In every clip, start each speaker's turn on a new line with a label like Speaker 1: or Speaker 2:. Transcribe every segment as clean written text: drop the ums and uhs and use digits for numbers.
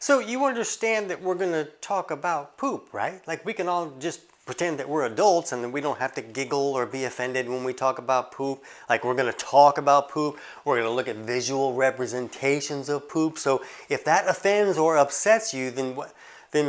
Speaker 1: So you understand that we're going to talk about poop, right? Like we can all just pretend that we're adults and then we don't have to giggle or be offended when we talk about poop. Like we're going to talk about poop. We're going to look at visual representations of poop. So if that offends or upsets you, then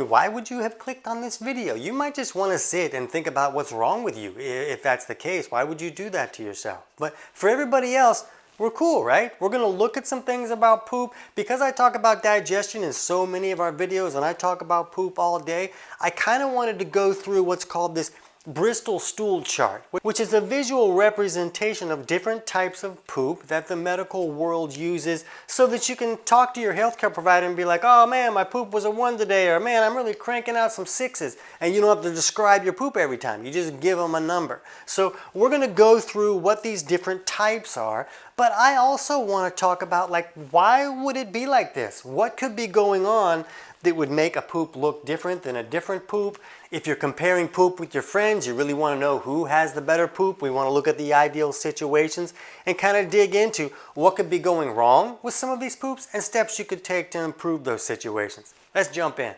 Speaker 1: why would you have clicked on this video? You might just want to sit and think about what's wrong with you. If that's the case, why would you do that to yourself? But for everybody else, we're cool, right? We're going to look at some things about poop. Because I talk about digestion in so many of our videos and I talk about poop all day, I kind of wanted to go through what's called this Bristol stool chart, which is a visual representation of different types of poop that the medical world uses so that you can talk to your healthcare provider and be like, oh man, my poop was a 1 today, or man, I'm really cranking out some 6s. And you don't have to describe your poop every time. You just give them a number. So we're going to go through what these different types are, but I also want to talk about like, why would it be like this? What could be going on that would make a poop look different than a different poop? If you're comparing poop with your friends, you really want to know who has the better poop. We want to look at the ideal situations and kind of dig into what could be going wrong with some of these poops and steps you could take to improve those situations. Let's jump in.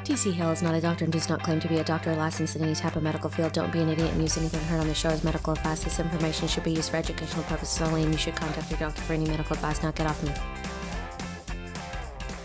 Speaker 2: TC Hale is not a doctor and does not claim to be a doctor or licensed in any type of medical field. Don't be an idiot and use anything heard on the show as medical advice. This information should be used for educational purposes only, and you should contact your doctor for any medical advice. Now get off me.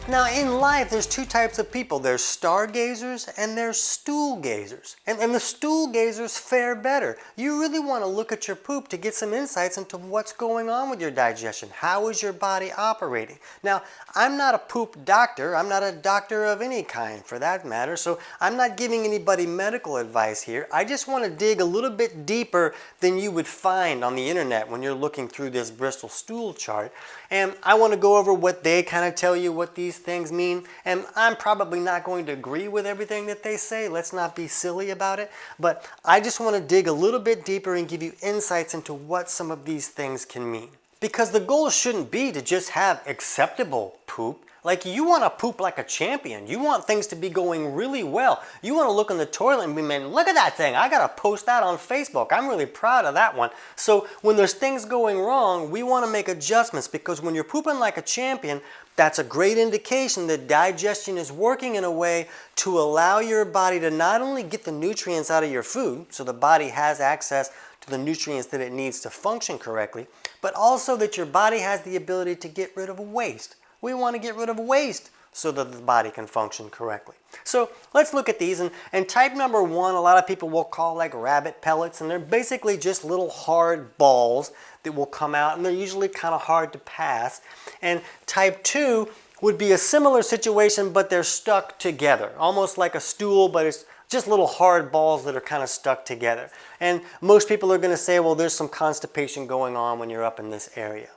Speaker 1: Now in life, there's two types of people. There's stargazers and there's stool gazers. And the stool gazers fare better. You really want to look at your poop to get some insights into what's going on with your digestion. How is your body operating? Now, I'm not a poop doctor. I'm not a doctor of any kind for that matter. So I'm not giving anybody medical advice here. I just want to dig a little bit deeper than you would find on the internet when you're looking through this Bristol stool chart. And I want to go over what they kind of tell you what these things mean. And I'm probably not going to agree with everything that they say. Let's not be silly about it. But I just want to dig a little bit deeper and give you insights into what some of these things can mean. Because the goal shouldn't be to just have acceptable poop. Like you want to poop like a champion. You want things to be going really well. You want to look in the toilet and be, man, look at that thing. I got to post that on Facebook. I'm really proud of that one. So when there's things going wrong, we want to make adjustments because when you're pooping like a champion, that's a great indication that digestion is working in a way to allow your body to not only get the nutrients out of your food, so the body has access to the nutrients that it needs to function correctly, but also that your body has the ability to get rid of waste. We want to get rid of waste so that the body can function correctly. So let's look at these. And type number 1, a lot of people will call like rabbit pellets, and they're basically just little hard balls that will come out, and they're usually kind of hard to pass. And type 2 would be a similar situation, but they're stuck together, almost like a stool, but it's just little hard balls that are kind of stuck together. And most people are going to say, well, there's some constipation going on when you're up in this area.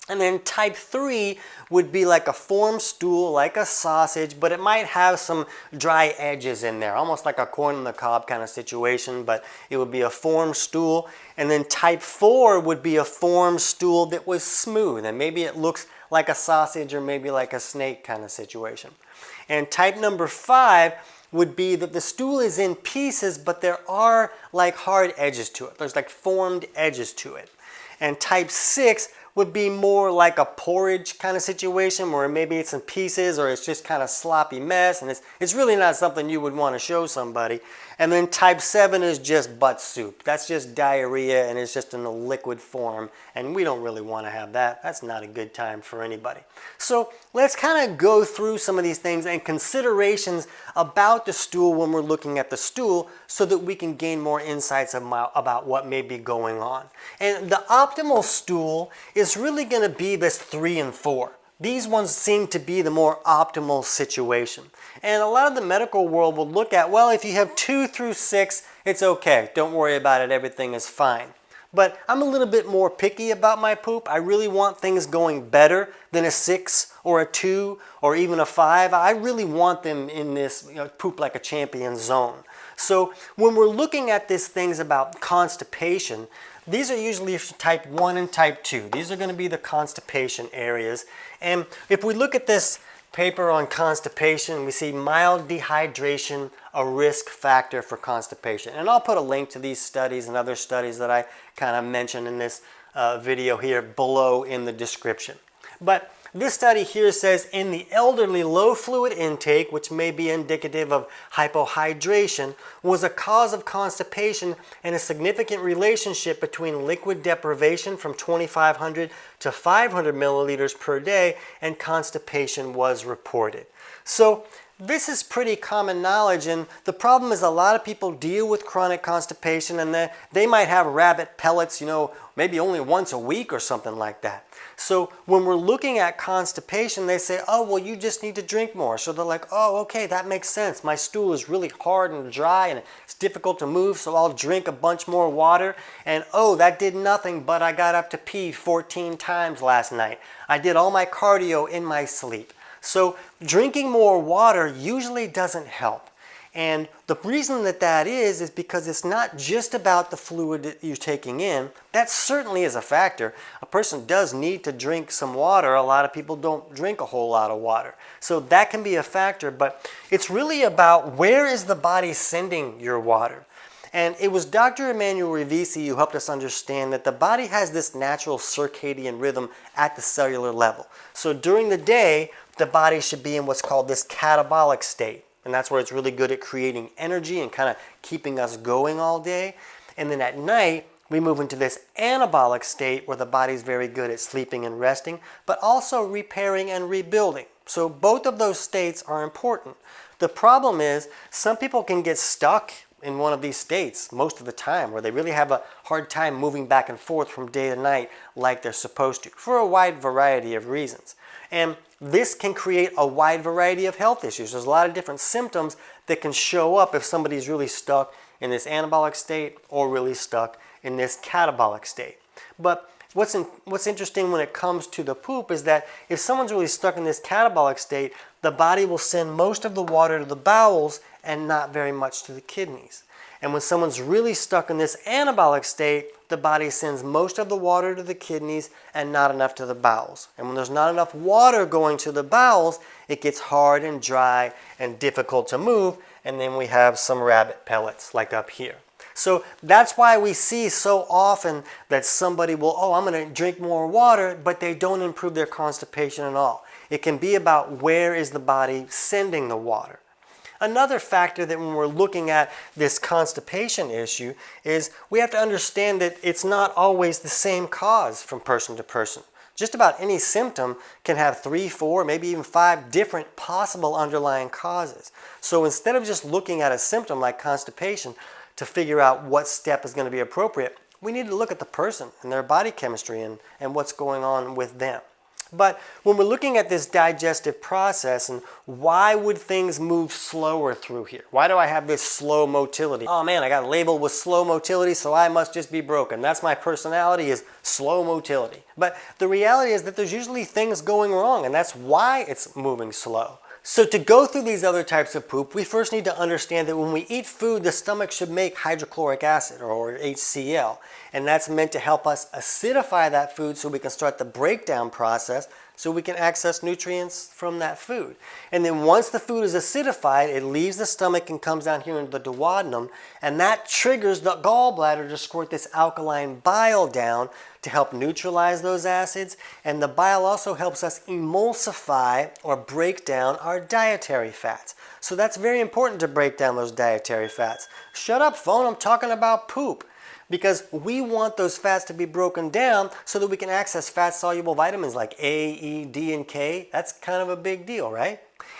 Speaker 1: And then type 3 would be like a formed stool, like a sausage, but it might have some dry edges in there, almost like a corn on the cob kind of situation, but it would be a formed stool. And then type 4 would be a formed stool that was smooth, and maybe it looks like a sausage or maybe like a snake kind of situation. And type number 5 would be that the stool is in pieces, but there are like hard edges to it. There's like formed edges to it. And type 6 would be more like a porridge kind of situation where maybe it's in pieces or it's just kind of sloppy mess, and it's really not something you would want to show somebody. And then type 7 is just butt soup. That's just diarrhea, and it's just in a liquid form, and we don't really want to have that. That's not a good time for anybody. So let's kind of go through some of these things and considerations about the stool when we're looking at the stool so that we can gain more insights about what may be going on. And the optimal stool is really going to be this 3 and 4. These ones seem to be the more optimal situation. And a lot of the medical world will look at, well, if you have 2 through 6, it's okay. Don't worry about it. Everything is fine. But I'm a little bit more picky about my poop. I really want things going better than a 6 or a 2 or even a 5. I really want them in this poop like a champion zone. So when we're looking at these things about constipation, these are usually type 1 and type 2. These are going to be the constipation areas. And if we look at this paper on constipation, we see mild dehydration, a risk factor for constipation. And I'll put a link to these studies and other studies that I kind of mentioned in this video here below in the description. But this study here says in the elderly, low fluid intake, which may be indicative of hypohydration, was a cause of constipation, and a significant relationship between liquid deprivation from 2,500 to 500 milliliters per day and constipation was reported. So this is pretty common knowledge, and the problem is a lot of people deal with chronic constipation and they might have rabbit pellets, maybe only once a week or something like that. So when we're looking at constipation, they say, oh, well, you just need to drink more. So they're like, oh, okay, that makes sense. My stool is really hard and dry and it's difficult to move, so I'll drink a bunch more water. And oh, that did nothing, but I got up to pee 14 times last night. I did all my cardio in my sleep. So drinking more water usually doesn't help. And the reason that is because it's not just about the fluid that you're taking in. That certainly is a factor. A person does need to drink some water. A lot of people don't drink a whole lot of water. So that can be a factor, but it's really about where is the body sending your water. And it was Dr. Emanuel Rivisi who helped us understand that the body has this natural circadian rhythm at the cellular level. So during the day, the body should be in what's called this catabolic state. And that's where it's really good at creating energy and kind of keeping us going all day. And then at night, we move into this anabolic state where the body's very good at sleeping and resting, but also repairing and rebuilding. So both of those states are important. The problem is some people can get stuck in one of these states most of the time, where they really have a hard time moving back and forth from day to night like they're supposed to, for a wide variety of reasons. And this can create a wide variety of health issues. There's a lot of different symptoms that can show up if somebody's really stuck in this anabolic state or really stuck in this catabolic state. But what's interesting when it comes to the poop is that if someone's really stuck in this catabolic state, the body will send most of the water to the bowels and not very much to the kidneys. And when someone's really stuck in this anabolic state, the body sends most of the water to the kidneys and not enough to the bowels. And when there's not enough water going to the bowels, it gets hard and dry and difficult to move, and then we have some rabbit pellets like up here. So that's why we see so often that somebody will, oh, I'm going to drink more water, but they don't improve their constipation at all. It can be about where is the body sending the water. Another factor that when we're looking at this constipation issue is we have to understand that it's not always the same cause from person to person. Just about any symptom can have 3, 4, maybe even 5 different possible underlying causes. So instead of just looking at a symptom like constipation to figure out what step is going to be appropriate, we need to look at the person and their body chemistry and what's going on with them. But when we're looking at this digestive process and why would things move slower through here? Why do I have this slow motility? Oh man, I got labeled with slow motility, so I must just be broken. That's my personality, is slow motility. But the reality is that there's usually things going wrong, and that's why it's moving slow. So to go through these other types of poop, we first need to understand that when we eat food, the stomach should make hydrochloric acid, or HCl. And that's meant to help us acidify that food so we can start the breakdown process so we can access nutrients from that food. And then once the food is acidified, it leaves the stomach and comes down here into the duodenum, and that triggers the gallbladder to squirt this alkaline bile down to help neutralize those acids. And the bile also helps us emulsify or break down our dietary fats. So that's very important to break down those dietary fats. Shut up, phone, I'm talking about poop. Because we want those fats to be broken down so that we can access fat-soluble vitamins like A, E, D, and K. That's kind of a big deal, right?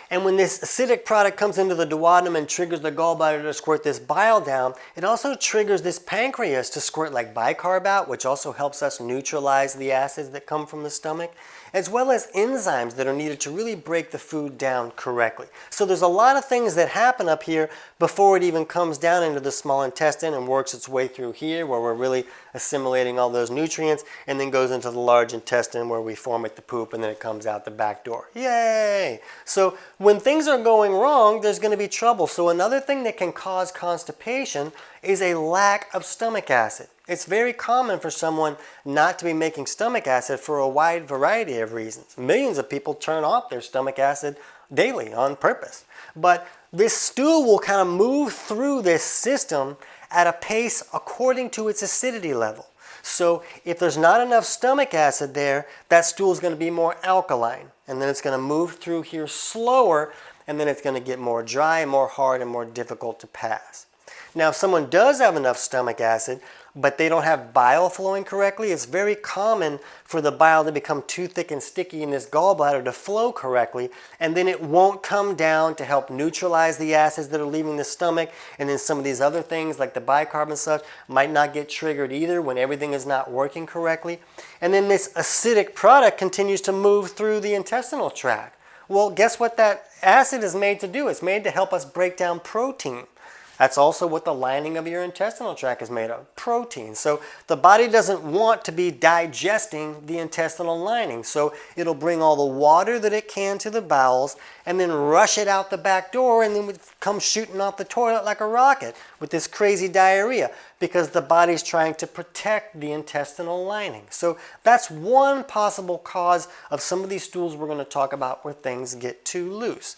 Speaker 1: And when this acidic product comes into the duodenum and triggers the gallbladder to squirt this bile down, it also triggers this pancreas to squirt like bicarb out, which also helps us neutralize the acids that come from the stomach, as well as enzymes that are needed to really break the food down correctly. So there's a lot of things that happen up here before it even comes down into the small intestine and works its way through here, where we're really assimilating all those nutrients, and then goes into the large intestine where we formate the poop, and then it comes out the back door. Yay! So when things are going wrong, there's going to be trouble. So another thing that can cause constipation is a lack of stomach acid. It's very common for someone not to be making stomach acid for a wide variety of reasons. Millions of people turn off their stomach acid daily on purpose. But this stool will kind of move through this system at a pace according to its acidity level. So if there's not enough stomach acid there, that stool is going to be more alkaline. And then it's going to move through here slower, and then it's going to get more dry, more hard, and more difficult to pass. Now, if someone does have enough stomach acid, but they don't have bile flowing correctly, it's very common for the bile to become too thick and sticky in this gallbladder to flow correctly, and then it won't come down to help neutralize the acids that are leaving the stomach, and then some of these other things like the bicarb and such might not get triggered either when everything is not working correctly. And then this acidic product continues to move through the intestinal tract. Well, guess what that acid is made to do? It's made to help us break down protein. That's also what the lining of your intestinal tract is made of, protein. So the body doesn't want to be digesting the intestinal lining. So it'll bring all the water that it can to the bowels and then rush it out the back door, and then it comes shooting off the toilet like a rocket with this crazy diarrhea because the body's trying to protect the intestinal lining. So that's one possible cause of some of these stools we're going to talk about where things get too loose.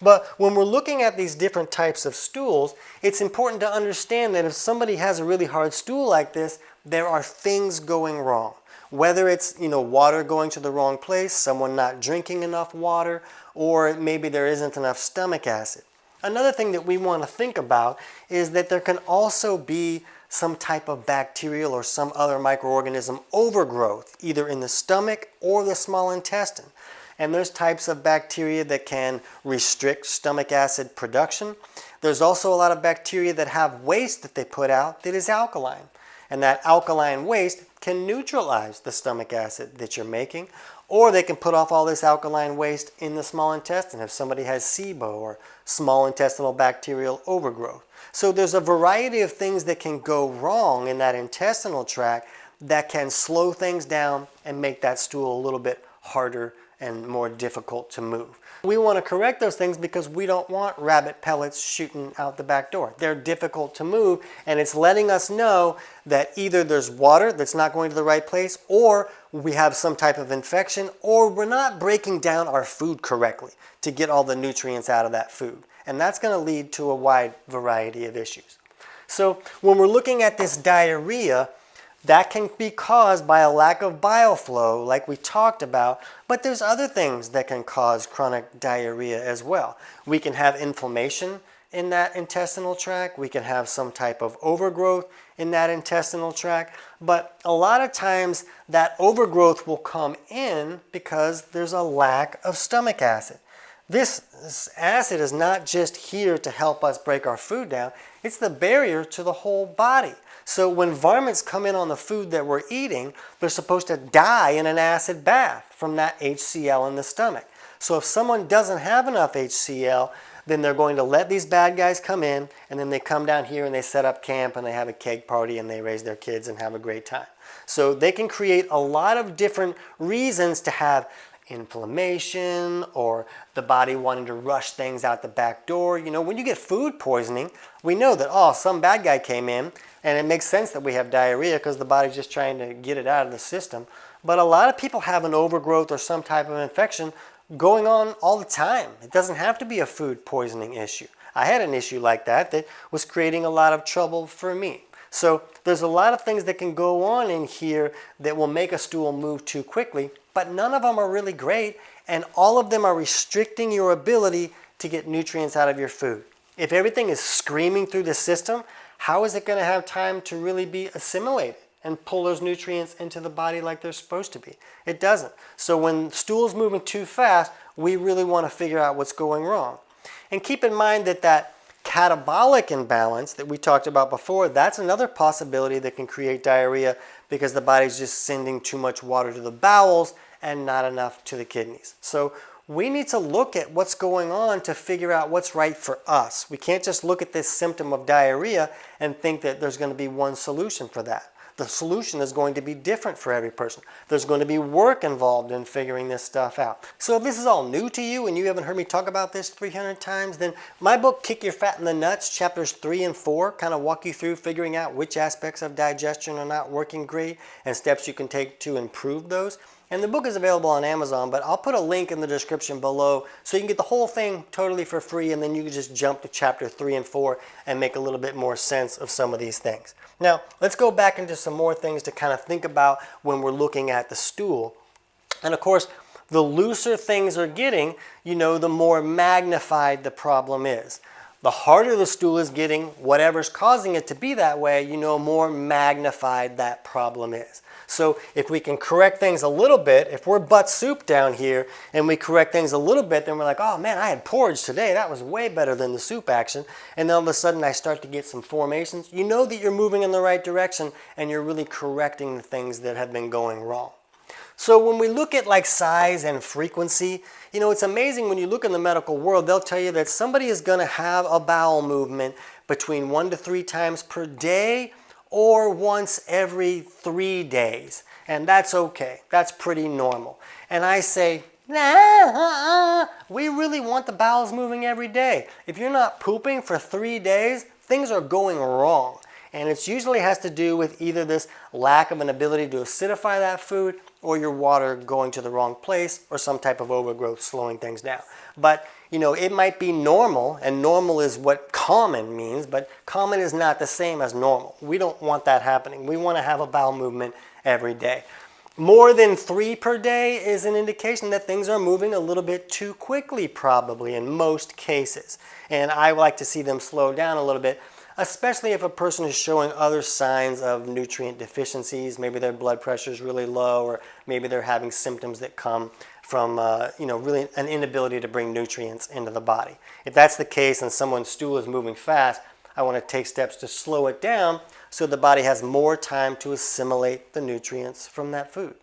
Speaker 1: But when we're looking at these different types of stools, it's important to understand that if somebody has a really hard stool like this, there are things going wrong. Whether it's, water going to the wrong place, someone not drinking enough water, or maybe there isn't enough stomach acid. Another thing that we want to think about is that there can also be some type of bacterial or some other microorganism overgrowth, either in the stomach or the small intestine. And there's types of bacteria that can restrict stomach acid production. There's also a lot of bacteria that have waste that they put out that is alkaline. And that alkaline waste can neutralize the stomach acid that you're making, or they can put off all this alkaline waste in the small intestine if somebody has SIBO or small intestinal bacterial overgrowth. So there's a variety of things that can go wrong in that intestinal tract that can slow things down and make that stool a little bit harder and more difficult to move. We want to correct those things because we don't want rabbit pellets shooting out the back door. They're difficult to move, and it's letting us know that either there's water that's not going to the right place, or we have some type of infection, or we're not breaking down our food correctly to get all the nutrients out of that food. And that's going to lead to a wide variety of issues. So when we're looking at this diarrhea, that can be caused by a lack of bile flow, like we talked about, but there's other things that can cause chronic diarrhea as well. We can have inflammation in that intestinal tract. We can have some type of overgrowth in that intestinal tract, but a lot of times that overgrowth will come in because there's a lack of stomach acid. This acid is not just here to help us break our food down, it's the barrier to the whole body. So when varmints come in on the food that we're eating, they're supposed to die in an acid bath from that HCl in the stomach. So if someone doesn't have enough HCl, then they're going to let these bad guys come in, and then they come down here and they set up camp and they have a cake party and they raise their kids and have a great time. So they can create a lot of different reasons to have inflammation or the body wanting to rush things out the back door. When you get food poisoning, we know that, some bad guy came in, and it makes sense that we have diarrhea because the body's just trying to get it out of the system. But a lot of people have an overgrowth or some type of infection going on all the time. It doesn't have to be a food poisoning issue. I had an issue like that was creating a lot of trouble for me. So there's a lot of things that can go on in here that will make a stool move too quickly, but none of them are really great, and all of them are restricting your ability to get nutrients out of your food. If everything is screaming through the system, how is it going to have time to really be assimilated and pull those nutrients into the body like they're supposed to be? It doesn't. So when stool's moving too fast, we really want to figure out what's going wrong. And keep in mind that catabolic imbalance that we talked about before, that's another possibility that can create diarrhea because the body's just sending too much water to the bowels and not enough to the kidneys. So we need to look at what's going on to figure out what's right for us. We can't just look at this symptom of diarrhea and think that there's going to be one solution for that. The solution is going to be different for every person. There's going to be work involved in figuring this stuff out. So if this is all new to you and you haven't heard me talk about this 300 times, then my book, Kick Your Fat in the Nuts, chapters 3 and 4, kind of walk you through figuring out which aspects of digestion are not working great and steps you can take to improve those. And the book is available on Amazon, but I'll put a link in the description below so you can get the whole thing totally for free, and then you can just jump to chapter 3 and 4 and make a little bit more sense of some of these things. Now, let's go back into some more things to kind of think about when we're looking at the stool. And of course, the looser things are getting, the more magnified the problem is. The harder the stool is getting, whatever's causing it to be that way, more magnified that problem is. So if we can correct things a little bit, if we're butt soup down here and we correct things a little bit, then we're like, oh man, I had porridge today. That was way better than the soup action. And then all of a sudden I start to get some formations. You know that you're moving in the right direction and you're really correcting the things that have been going wrong. So when we look at like size and frequency, it's amazing when you look in the medical world, they'll tell you that somebody is going to have a bowel movement between 1 to 3 times per day or once every 3 days. And that's okay. That's pretty normal. And I say, nah, we really want the bowels moving every day. If you're not pooping for 3 days, things are going wrong. And it usually has to do with either this lack of an ability to acidify that food or your water going to the wrong place or some type of overgrowth slowing things down. But, it might be normal, and normal is what common means, but common is not the same as normal. We don't want that happening. We want to have a bowel movement every day. More than 3 per day is an indication that things are moving a little bit too quickly, probably in most cases. And I like to see them slow down a little bit, especially if a person is showing other signs of nutrient deficiencies. Maybe their blood pressure is really low, or maybe they're having symptoms that come from really an inability to bring nutrients into the body. If that's the case and someone's stool is moving fast, I want to take steps to slow it down so the body has more time to assimilate the nutrients from that food.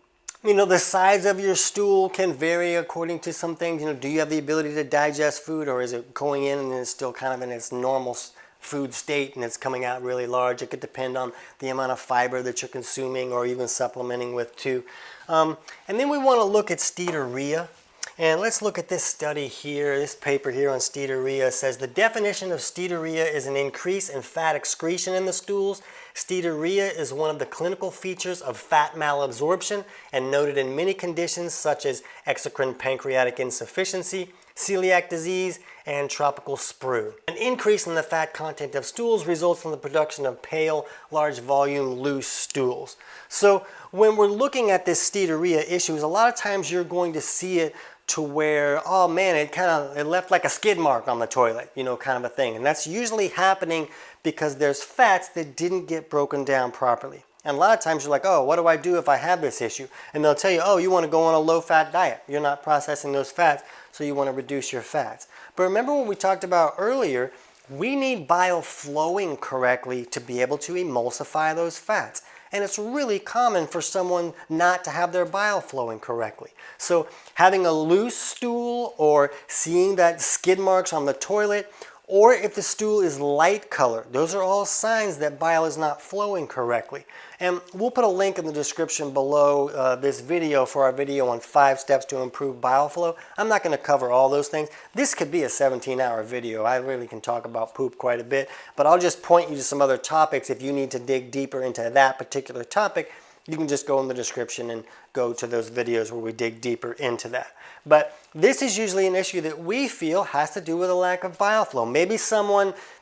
Speaker 1: The size of your stool can vary according to some things. Do you have the ability to digest food, or is it going in and it's still kind of in its normal food state and it's coming out really large? It could depend on the amount of fiber that you're consuming or even supplementing with too. And then we want to look at Steatorrhea. And let's look at this study here. This paper here on Steatorrhea says the definition of Steatorrhea is an increase in fat excretion in the stools. Steatorrhea is one of the clinical features of fat malabsorption and noted in many conditions such as exocrine pancreatic insufficiency, celiac disease, and tropical sprue. An increase in the fat content of stools results in the production of pale, large volume, loose stools. So when we're looking at this Steatorrhea issues, a lot of times you're going to see it to where, oh man, it left like a skid mark on the toilet, kind of a thing. And that's usually happening because there's fats that didn't get broken down properly. And a lot of times you're like, oh, what do I do if I have this issue? And they'll tell you, oh, you want to go on a low-fat diet. You're not processing those fats, so you want to reduce your fats. But remember what we talked about earlier, we need bile flowing correctly to be able to emulsify those fats. And it's really common for someone not to have their bile flowing correctly. So having a loose stool or seeing that skid marks on the toilet, or if the stool is light colored, those are all signs that bile is not flowing correctly. And we'll put a link in the description below this video for our video on 5 steps to improve bile flow. I'm not going to cover all those things. This could be a 17-hour video. I really can talk about poop quite a bit, but I'll just point you to some other topics. If you need to dig deeper into that particular topic, you can just go in the description and go to those videos where we dig deeper into that. But this is usually an issue that we feel has to do with a lack of bile flow. Maybe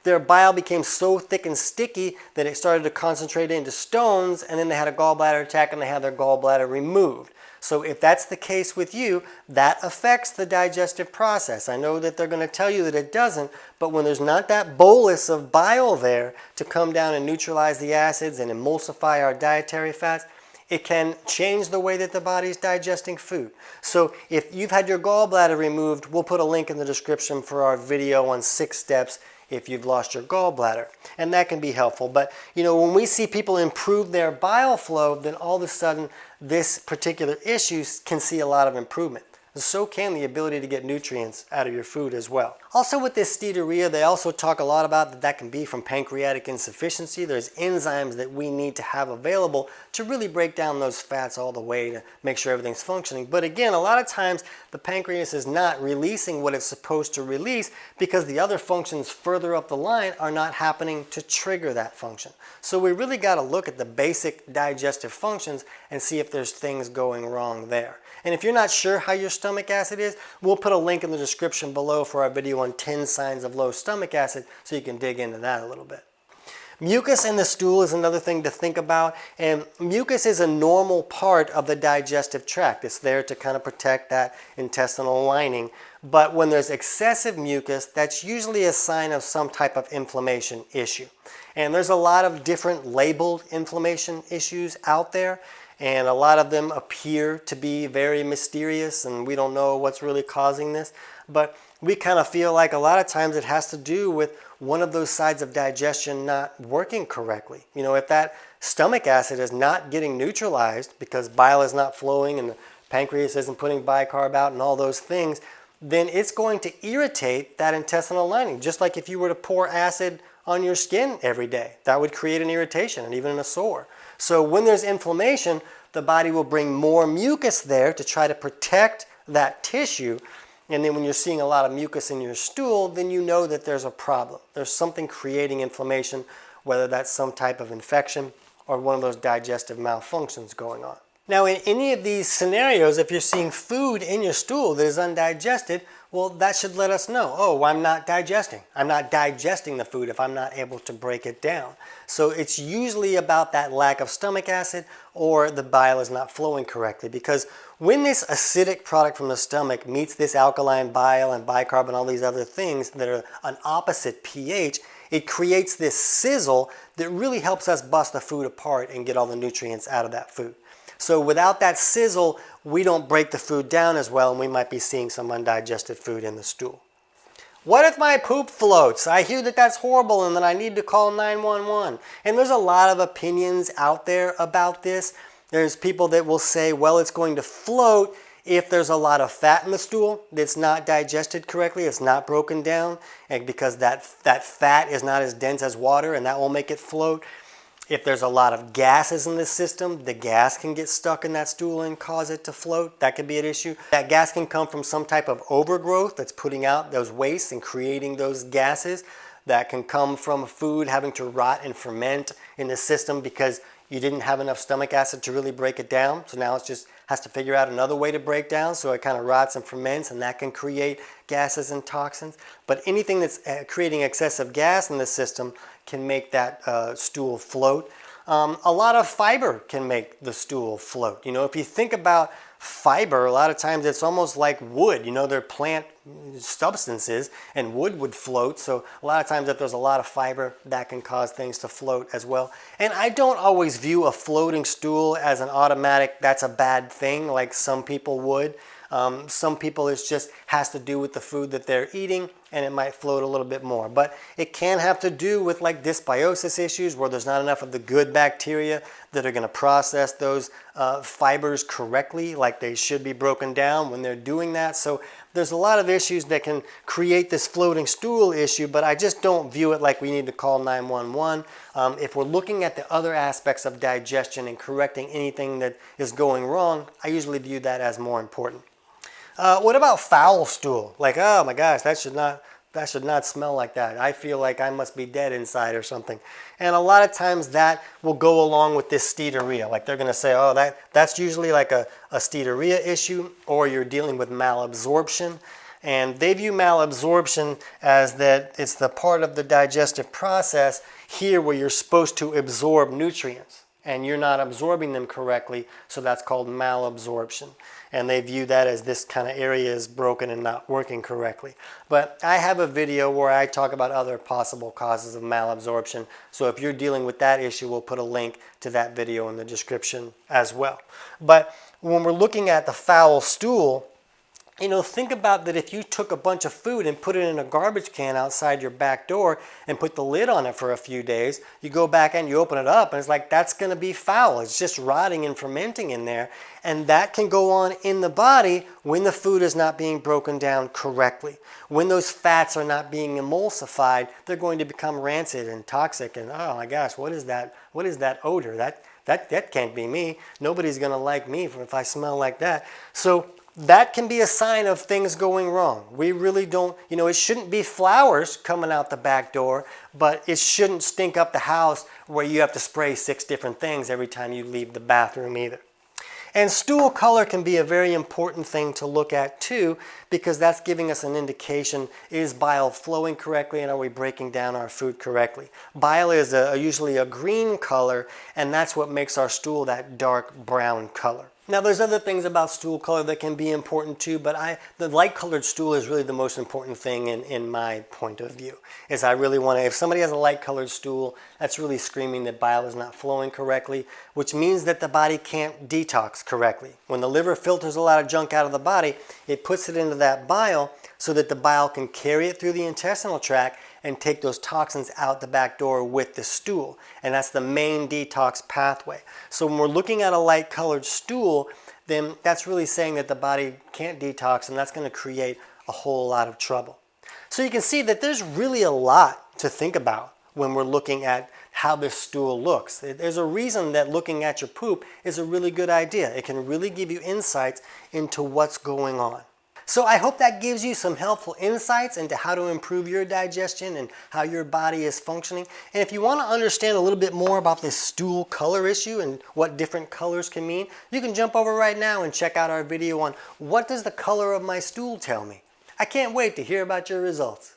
Speaker 1: their bile became so thick and sticky that it started to concentrate into stones, and then they had a gallbladder attack and they had their gallbladder removed. So if that's the case with you, that affects the digestive process. I know that they're going to tell you that it doesn't, but when there's not that bolus of bile there to come down and neutralize the acids and emulsify our dietary fats, it can change the way that the body's digesting food. So if you've had your gallbladder removed, we'll put a link in the description for our video on 6 steps if you've lost your gallbladder. And that can be helpful. But when we see people improve their bile flow, then all of a sudden this particular issue can see a lot of improvement. so can the ability to get nutrients out of your food as well. Also with this steatorrhea, they also talk a lot about that can be from pancreatic insufficiency. There's enzymes that we need to have available to really break down those fats all the way to make sure everything's functioning. But again, a lot of times the pancreas is not releasing what it's supposed to release because the other functions further up the line are not happening to trigger that function. So we really got to look at the basic digestive functions and see if there's things going wrong there. And if you're not sure how your stomach acid is, we'll put a link in the description below for our video on 10 signs of low stomach acid so you can dig into that a little bit. Mucus in the stool is another thing to think about, and mucus is a normal part of the digestive tract. It's there to kind of protect that intestinal lining, but when there's excessive mucus, that's usually a sign of some type of inflammation issue. And there's a lot of different labeled inflammation issues out there, and a lot of them appear to be very mysterious and we don't know what's really causing this, but we kind of feel like a lot of times it has to do with one of those sides of digestion not working correctly. You know, if that stomach acid is not getting neutralized because bile is not flowing and the pancreas isn't putting bicarb out and all those things, then it's going to irritate that intestinal lining. Just like if you were to pour acid on your skin every day, that would create an irritation and even a sore. So when there's inflammation, the body will bring more mucus there to try to protect that tissue. And then when you're seeing a lot of mucus in your stool, then you know that there's a problem. There's something creating inflammation, whether that's some type of infection or one of those digestive malfunctions going on. Now, in any of these scenarios, if you're seeing food in your stool that is undigested, well, that should let us know, oh, I'm not digesting. I'm not digesting the food if I'm not able to break it down. So it's usually about that lack of stomach acid or the bile is not flowing correctly, because when this acidic product from the stomach meets this alkaline bile and bicarb and all these other things that are an opposite pH, it creates this sizzle that really helps us bust the food apart and get all the nutrients out of that food. So without that sizzle, we don't break the food down as well, and we might be seeing some undigested food in the stool. What if my poop floats? I hear that that's horrible and that I need to call 911. And there's a lot of opinions out there about this. There's people that will say, well, it's going to float if there's a lot of fat in the stool that's not digested correctly, it's not broken down, and because that fat is not as dense as water, and that will make it float. If there's a lot of gases in the system, the gas can get stuck in that stool and cause it to float. That could be an issue. That gas can come from some type of overgrowth that's putting out those wastes and creating those gases. That can come from food having to rot and ferment in the system because you didn't have enough stomach acid to really break it down. So now it just has to figure out another way to break down, so it kind of rots and ferments, and that can create gases and toxins. But anything that's creating excessive gas in the system can make that stool float. A lot of fiber can make the stool float. You know, if you think about fiber, a lot of times it's almost like wood. You know, they're plant substances, and wood would float. So a lot of times if there's a lot of fiber, that can cause things to float as well. And I don't always view a floating stool as an automatic, that's a bad thing, like some people would. Some people it just has to do with the food that they're eating, and it might float a little bit more. But it can have to do with like dysbiosis issues where there's not enough of the good bacteria that are going to process those fibers correctly, like they should be broken down when they're doing that. So there's a lot of issues that can create this floating stool issue, but I just don't view it like we need to call 911. If we're looking at the other aspects of digestion and correcting anything that is going wrong, I usually view that as more important. What about foul stool? Like, oh my gosh, that should not smell like that. I feel like I must be dead inside or something. And a lot of times that will go along with this steatorrhea. Like they're going to say, oh, that's usually like a steatorrhea issue, or you're dealing with malabsorption. And they view malabsorption as that it's the part of the digestive process here where you're supposed to absorb nutrients, and you're not absorbing them correctly, so that's called malabsorption. And they view that as this kind of area is broken and not working correctly. But I have a video where I talk about other possible causes of malabsorption. So if you're dealing with that issue, we'll put a link to that video in the description as well. But when we're looking at the foul stool, You know, think about that if you took a bunch of food and put it in a garbage can outside your back door and put the lid on it for a few days, you go back and you open it up and it's like, that's going to be foul. It's just rotting and fermenting in there. And that can go on in the body when the food is not being broken down correctly. When those fats are not being emulsified, they're going to become rancid and toxic. And oh my gosh, what is that? What is that odor? That can't be me. Nobody's going to like me if I smell like that. So that can be a sign of things going wrong. We really don't, you know, it shouldn't be flowers coming out the back door, but it shouldn't stink up the house where you have to spray 6 different things every time you leave the bathroom either. And stool color can be a very important thing to look at too, because that's giving us an indication, is bile flowing correctly and are we breaking down our food correctly? Bile is usually a green color, and that's what makes our stool that dark brown color. Now there's other things about stool color that can be important too, but the light colored stool is really the most important thing in my point of view. Is I really want to, if somebody has a light colored stool, that's really screaming that bile is not flowing correctly, which means that the body can't detox correctly. When the liver filters a lot of junk out of the body, it puts it into that bile so that the bile can carry it through the intestinal tract and take those toxins out the back door with the stool. And that's the main detox pathway. So when we're looking at a light colored stool, then that's really saying that the body can't detox, and that's going to create a whole lot of trouble. So you can see that there's really a lot to think about when we're looking at how this stool looks. There's a reason that looking at your poop is a really good idea. It can really give you insights into what's going on. So I hope that gives you some helpful insights into how to improve your digestion and how your body is functioning. And if you want to understand a little bit more about this stool color issue and what different colors can mean, you can jump over right now and check out our video on what does the color of my stool tell me. I can't wait to hear about your results.